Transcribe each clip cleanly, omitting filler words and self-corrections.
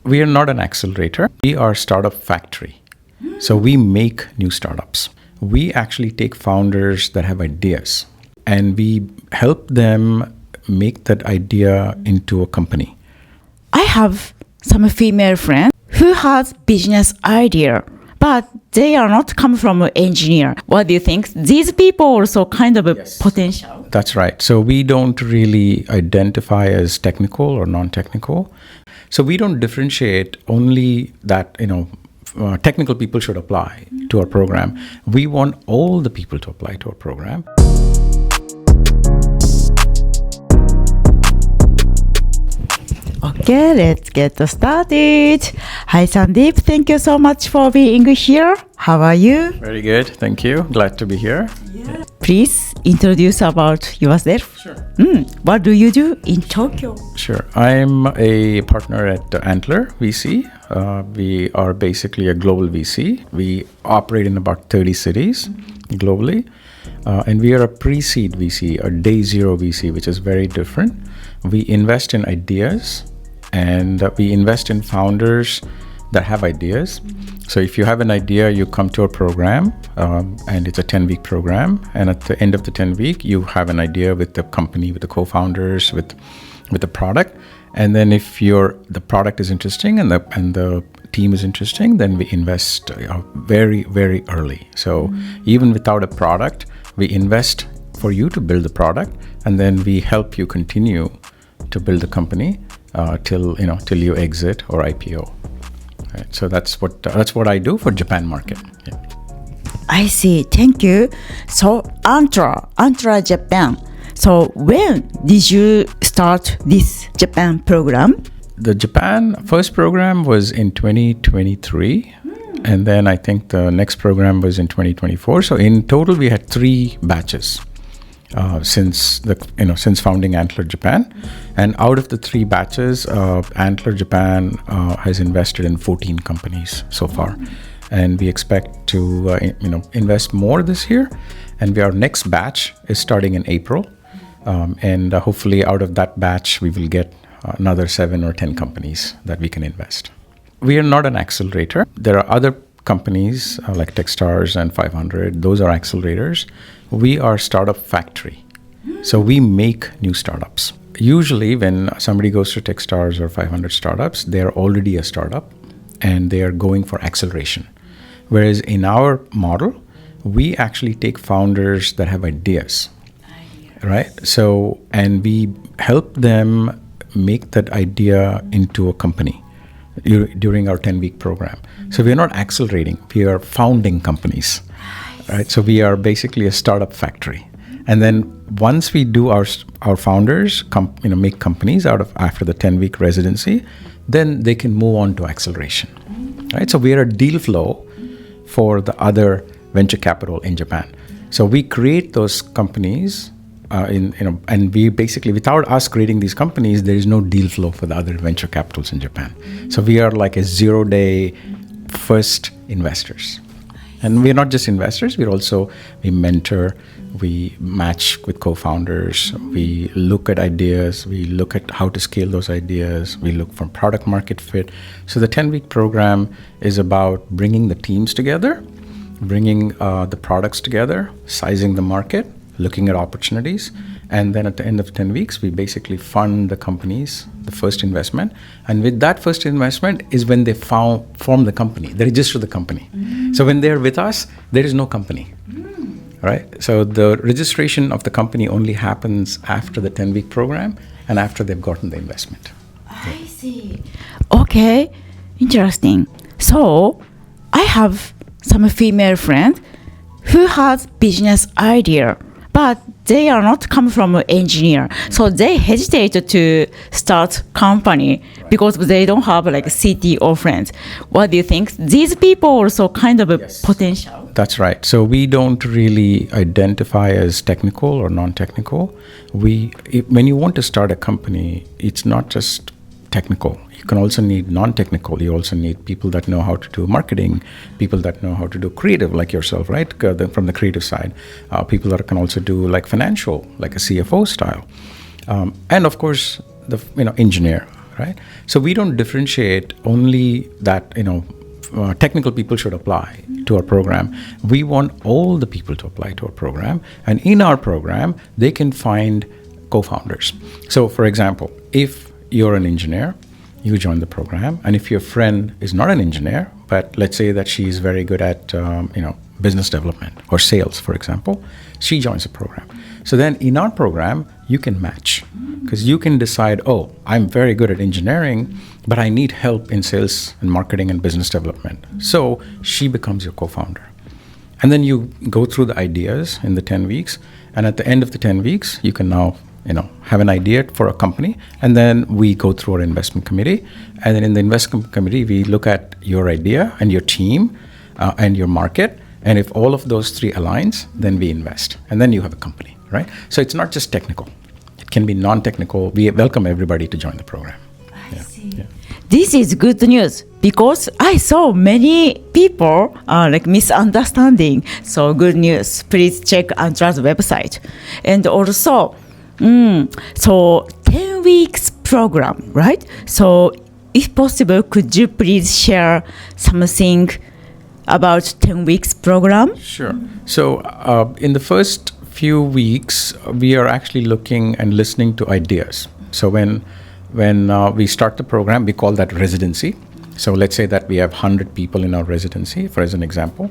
We are not an accelerator. We are a startup factory. So we make new startups. We actually take founders that have ideas and we help them make that idea into a company. I have some female friends who has business idea, but they are not come from an engineer. What do you think? These people also kind of a potential. That's right. So we don't really identify as technical or non-technical. So we don't differentiate only that, technical people should apply to our program. We want all the people to apply to our program. Okay, let's get started. Hi, Sandeep. Thank you so much for being here. How are you? Very good. Thank you. Glad to be here. Yeah. Please introduce about yourself. Sure. What do you do in Tokyo? Sure. I'm a partner at Antler VC. We are basically a global VC. We operate in about 30 cities globally. And we are a pre-seed VC, a day zero VC, which is very different. We invest in ideas and we invest in founders that have ideas. So if you have an idea, you come to a program and it's a 10-week program. And at the end of the 10-week, you have an idea with the company, with the co-founders, with the product. And then if the product is interesting and the team is interesting, then we invest very, very early. So even without a product, we invest for you to build the product, and then we help you continue to build the company till you exit or IPO. Right. So that's what I do for Japan market. Yeah. I see. Thank you. So Antler Japan. So when did you start this Japan program? The Japan first program was in 2023. And then I think the next program was in 2024. So in total, we had 3 batches since founding Antler Japan. And out of the 3 batches, Antler Japan has invested in 14 companies so far. And we expect to invest more this year. And our next batch is starting in April. And hopefully out of that batch, we will get another 7 or 10 companies that we can invest. We are not an accelerator. There are other companies like Techstars and 500. Those are accelerators. We are a startup factory. So we make new startups. Usually when somebody goes to Techstars or 500 startups, they're already a startup and they are going for acceleration. Whereas in our model, we actually take founders that have ideas, right? So, and we help them make that idea into a company during our 10-week program. So we're not accelerating, we are founding companies, right? So we are basically a startup factory. And then once we do our founders make companies after the 10-week residency, then they can move on to acceleration, right? So we are a deal flow for the other venture capital in Japan. So we create those companies and we basically, without us creating these companies, there is no deal flow for the other venture capitals in Japan. So we are like a 0-day first investors. And we're not just investors, we mentor, we match with co-founders, we look at ideas, we look at how to scale those ideas, we look for product market fit. So the 10-week program is about bringing the teams together, bringing the products together, sizing the market, looking at opportunities, and then at the end of 10 weeks, we basically fund the companies, the first investment. And with that first investment is when they form the company, they register the company. So when they're with us, there is no company, right? So the registration of the company only happens after the 10-week program and after they've gotten the investment. I see. Okay, interesting. So I have some female friends who has business idea, but they are not come from an engineer. So they hesitate to start company because they don't have like a CTO friends. What do you think? These people also kind of a potential. That's right. So we don't really identify as technical or non-technical. When you want to start a company, it's not just technical. You can also need non-technical. You also need people that know how to do marketing, people that know how to do creative like yourself, right? From the creative side. People that can also do like financial, like a CFO style. And of course, the engineer, right? So we don't differentiate only that, technical people should apply to our program. We want all the people to apply to our program. And in our program, they can find co-founders. So for example, if you're an engineer, you join the program. And if your friend is not an engineer, but let's say that she's very good at, business development or sales, for example, she joins the program. So then in our program, you can match because you can decide, oh, I'm very good at engineering, but I need help in sales and marketing and business development. So she becomes your co-founder. And then you go through the ideas in the 10 weeks. And at the end of the 10 weeks, you can now, have an idea for a company. And then we go through our investment committee. And then in the investment committee, we look at your idea and your team and your market. And if all of those three aligns, then we invest. And then you have a company, right? So it's not just technical. It can be non-technical. We welcome everybody to join the program. I see. Yeah. This is good news because I saw many people misunderstanding. So good news. Please check Antler's website. And also, so 10 weeks program, right? So if possible, could you please share something about 10 weeks program? Sure. So in the first few weeks, we are actually looking and listening to ideas. So when we start the program, we call that residency. So let's say that we have 100 people in our residency, for as an example.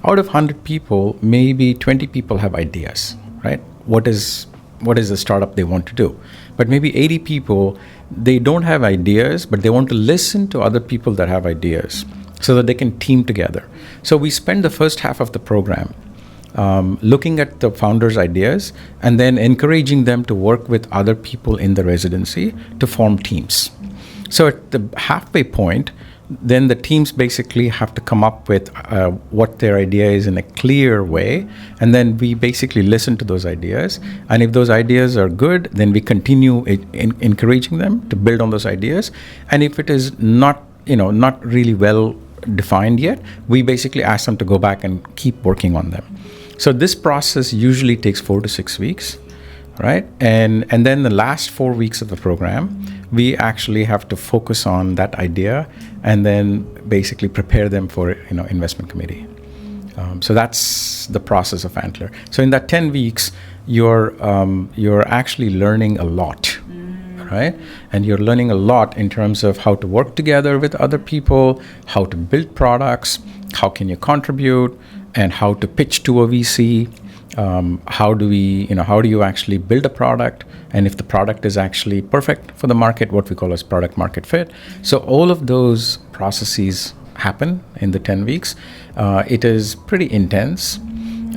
Out of 100 people, maybe 20 people have ideas, right? What is the startup they want to do? But maybe 80 people, they don't have ideas, but they want to listen to other people that have ideas so that they can team together. So we spend the first half of the program looking at the founders' ideas and then encouraging them to work with other people in the residency to form teams. So at the halfway point, then the teams basically have to come up with what their idea is in a clear way, and then we basically listen to those ideas. And if those ideas are good, then we continue encouraging them to build on those ideas. And if it is not really well defined yet, we basically ask them to go back and keep working on them. So this process usually takes 4 to 6 weeks, right? And then the last 4 weeks of the program, we actually have to focus on that idea and then basically prepare them for investment committee. So that's the process of Antler. So in that 10 weeks, you're actually learning a lot, right? And you're learning a lot in terms of how to work together with other people, how to build products, how can you contribute, and how to pitch to a VC. How do you actually build a product? And if the product is actually perfect for the market, what we call as product market fit. So all of those processes happen in the 10 weeks. It is pretty intense.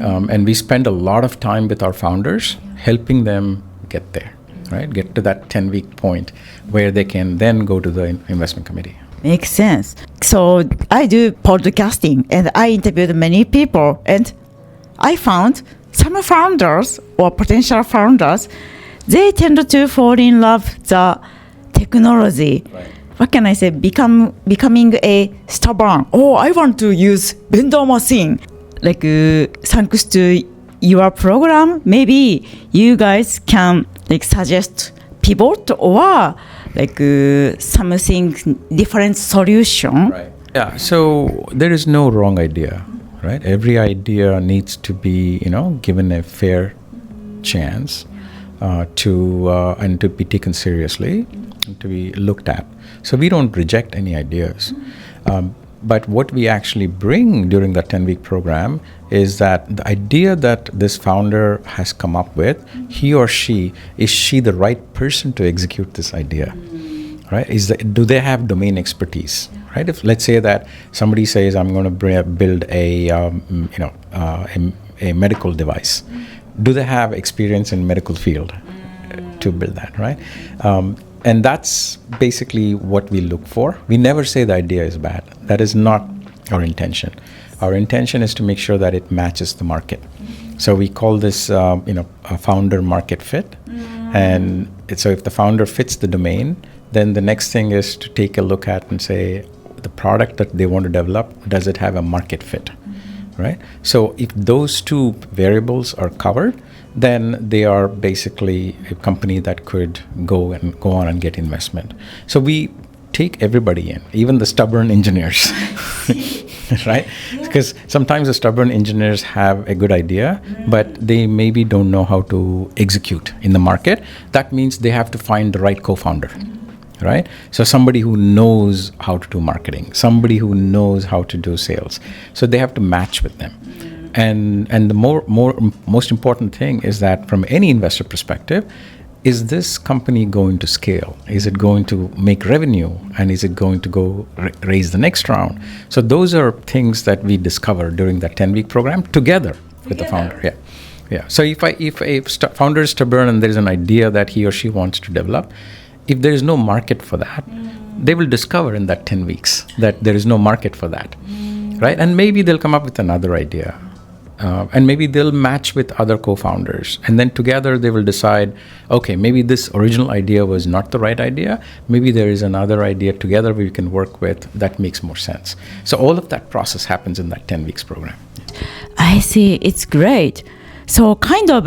And we spend a lot of time with our founders, helping them get there, right? Get to that 10-week point where they can then go to the investment committee. Makes sense. So I do podcasting and I interviewed many people and I found some founders or potential founders, they tend to fall in love with the technology. Right. What can I say? Becoming a stubborn. Oh, I want to use vendor machine. Thanks to your program, maybe you guys can suggest pivot or something different solution. Right. Yeah. So there is no wrong idea. Right? Every idea needs to be, given a fair chance to be taken seriously, and to be looked at. So we don't reject any ideas. But what we actually bring during that 10-week program is that the idea that this founder has come up with, is she the right person to execute this idea? Right? Do they have domain expertise? Right? If let's say that somebody says, I'm going to build a medical device, do they have experience in medical field to build that, right? And that's basically what we look for. We never say the idea is bad. That is not our intention. Our intention is to make sure that it matches the market. So we call this, a founder market fit. And so if the founder fits the domain, then the next thing is to take a look at and say, the product that they want to develop, does it have a market fit, right? So if those two variables are covered, then they are basically a company that could go on and get investment. So we take everybody in, even the stubborn engineers, right? Because sometimes the stubborn engineers have a good idea, but they maybe don't know how to execute in the market. That means they have to find the right co-founder, right? So somebody who knows how to do marketing, somebody who knows how to do sales. So they have to match with them. And the most important thing is that from any investor perspective, is this company going to scale? Is it going to make revenue? And is it going to go raise the next round? So those are things that we discover during that 10-week program together with the founder. Yeah. So if a founder is stubborn and there is an idea that he or she wants to develop, if there is no market for that, they will discover in that 10 weeks that there is no market for that, right? And maybe they'll come up with another idea. And maybe they'll match with other co-founders. And then together they will decide, okay, maybe this original idea was not the right idea. Maybe there is another idea together we can work with that makes more sense. So all of that process happens in that 10 weeks program. I see. It's great. So kind of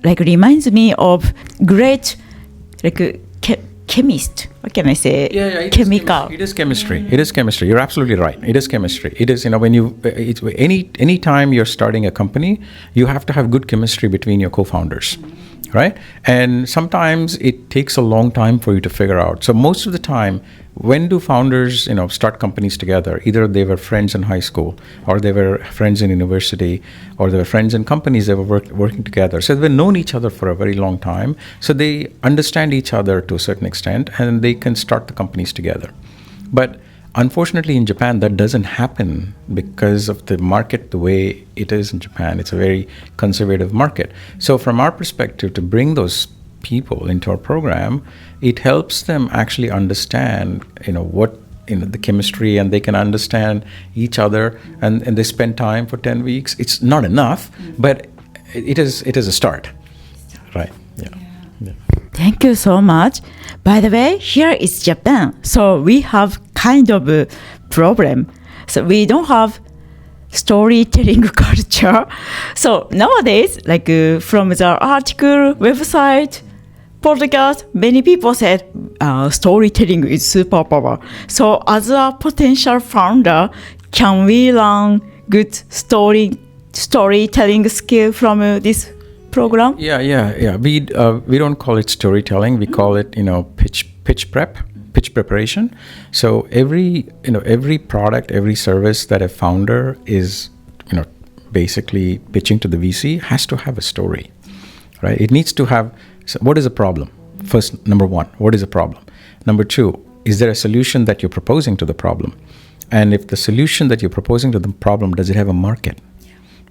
like reminds me of great like chemist. What can I say? Yeah, chemical. It is chemistry. It is chemistry. You're absolutely right. It is chemistry. It is, when you, any time you're starting a company, you have to have good chemistry between your co-founders, right? And sometimes it takes a long time for you to figure out. So most of the time, when do founders, start companies together? Either they were friends in high school, or they were friends in university, or they were friends in companies. They were working together. So they've known each other for a very long time. So they understand each other to a certain extent, and they can start the companies together. But unfortunately, in Japan, that doesn't happen because of the market the way it is in Japan. It's a very conservative market. So from our perspective, to bring those people into our program, it helps them actually understand, what, the chemistry, and they can understand each other, and they spend time for 10 weeks. It's not enough, but it is a start, right? Yeah. Thank you so much. By the way, here is Japan. So we have kind of a problem. So we don't have storytelling culture. So nowadays, like from the article, website, podcast, many people said storytelling is superpower. So as a potential founder, can we learn good storytelling skill from this program? Yeah. We don't call it storytelling. We call it pitch preparation. So every product, every service that a founder is basically pitching to the VC has to have a story, right? It needs to have. So what is a problem? First, number one, what is a problem? Number two, is there a solution that you're proposing to the problem? And if the solution that you're proposing to the problem, does it have a market?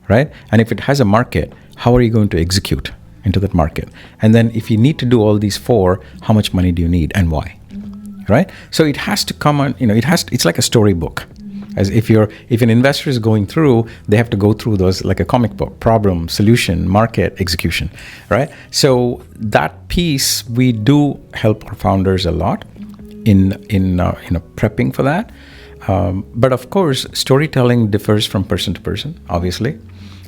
Right? And if it has a market, how are you going to execute into that market? And then if you need to do all these four, how much money do you need and why? Right? So it has to come on, it's like a storybook. As if an investor is going through, they have to go through those like a comic book: problem, solution, market, execution, right? So that piece, we do help our founders a lot in prepping for that. But of course, storytelling differs from person to person, obviously.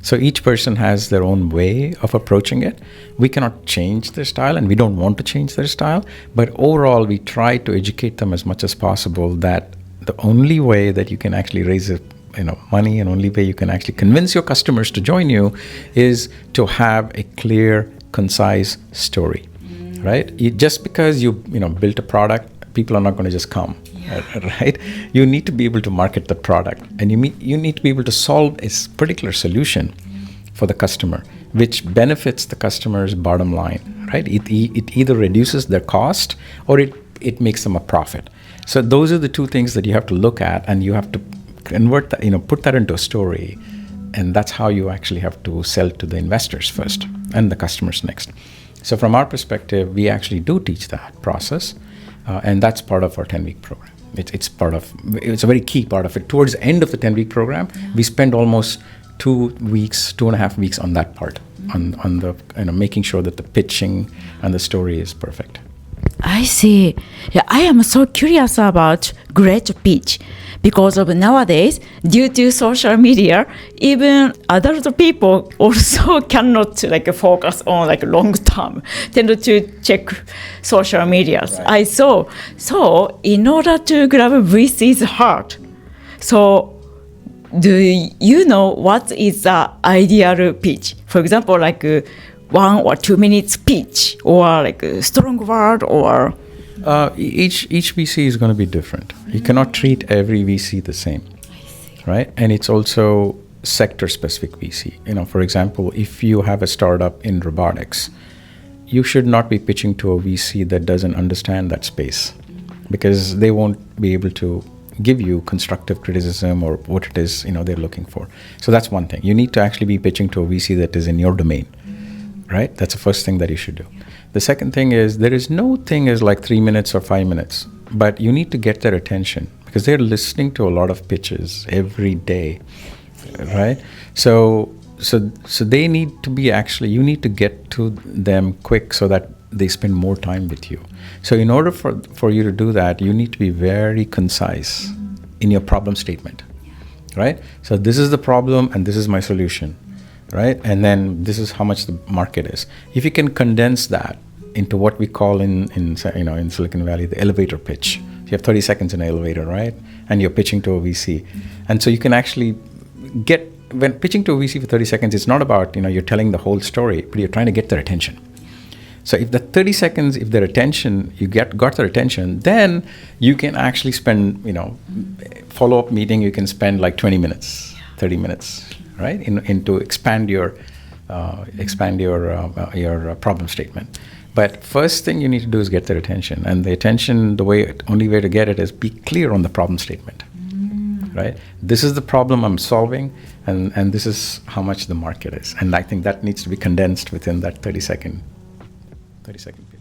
So each person has their own way of approaching it. We cannot change their style, and we don't want to change their style. But overall, we try to educate them as much as possible that the only way that you can actually raise money, and only way you can actually convince your customers to join you is to have a clear, concise story, right? Just because you built a product, people are not going to just come, right? You need to be able to market the product, and you need to be able to solve a particular solution for the customer, which benefits the customer's bottom line, right? It either reduces their cost or it makes them a profit. So those are the two things that you have to look at, and you have to convert that, put that into a story. And that's how you actually have to sell to the investors first and the customers next. So from our perspective, we actually do teach that process. And that's part of our 10-week program. It's a very key part of it. Towards the end of the 10-week program, we spend almost 2.5 weeks on that part, on the making sure that the pitching and the story is perfect. I see. Yeah, I am so curious about great pitch because of nowadays, due to social media, even adult people also cannot like focus on like long term, tend to check social medias. Right. I saw. So in order to grab VC's heart, so do you know what is the ideal pitch? For example, like 1 or 2 minutes pitch, or like a strong word, or Each VC is going to be different. You cannot treat every VC the same, right? And it's also sector-specific VC. For example, if you have a startup in robotics, you should not be pitching to a VC that doesn't understand that space, because they won't be able to give you constructive criticism or what it is they're looking for. So that's one thing. You need to actually be pitching to a VC that is in your domain, right? That's the first thing that you should do. The second thing is, there is no thing as like 3 minutes or 5 minutes, but you need to get their attention because they're listening to a lot of pitches every day, right? So they need to be you need to get to them quick so that they spend more time with you. So in order for you to do that, you need to be very concise in your problem statement, right? So this is the problem and this is my solution, right? And then this is how much the market is. If you can condense that into what we call in Silicon Valley the elevator pitch. You have 30 seconds in an elevator, right? And you're pitching to a VC. And so you can actually when pitching to a VC for 30 seconds, it's not about, you're telling the whole story, but you're trying to get their attention. So if the 30 seconds, if their attention, you got their attention, then you can actually spend, follow-up meeting, you can spend like 20 minutes, 30 minutes, right? To expand your problem statement. But first thing you need to do is get their attention. And the attention, only way to get it is be clear on the problem statement, right? This is the problem I'm solving, and this is how much the market is. And I think that needs to be condensed within that 30 second period.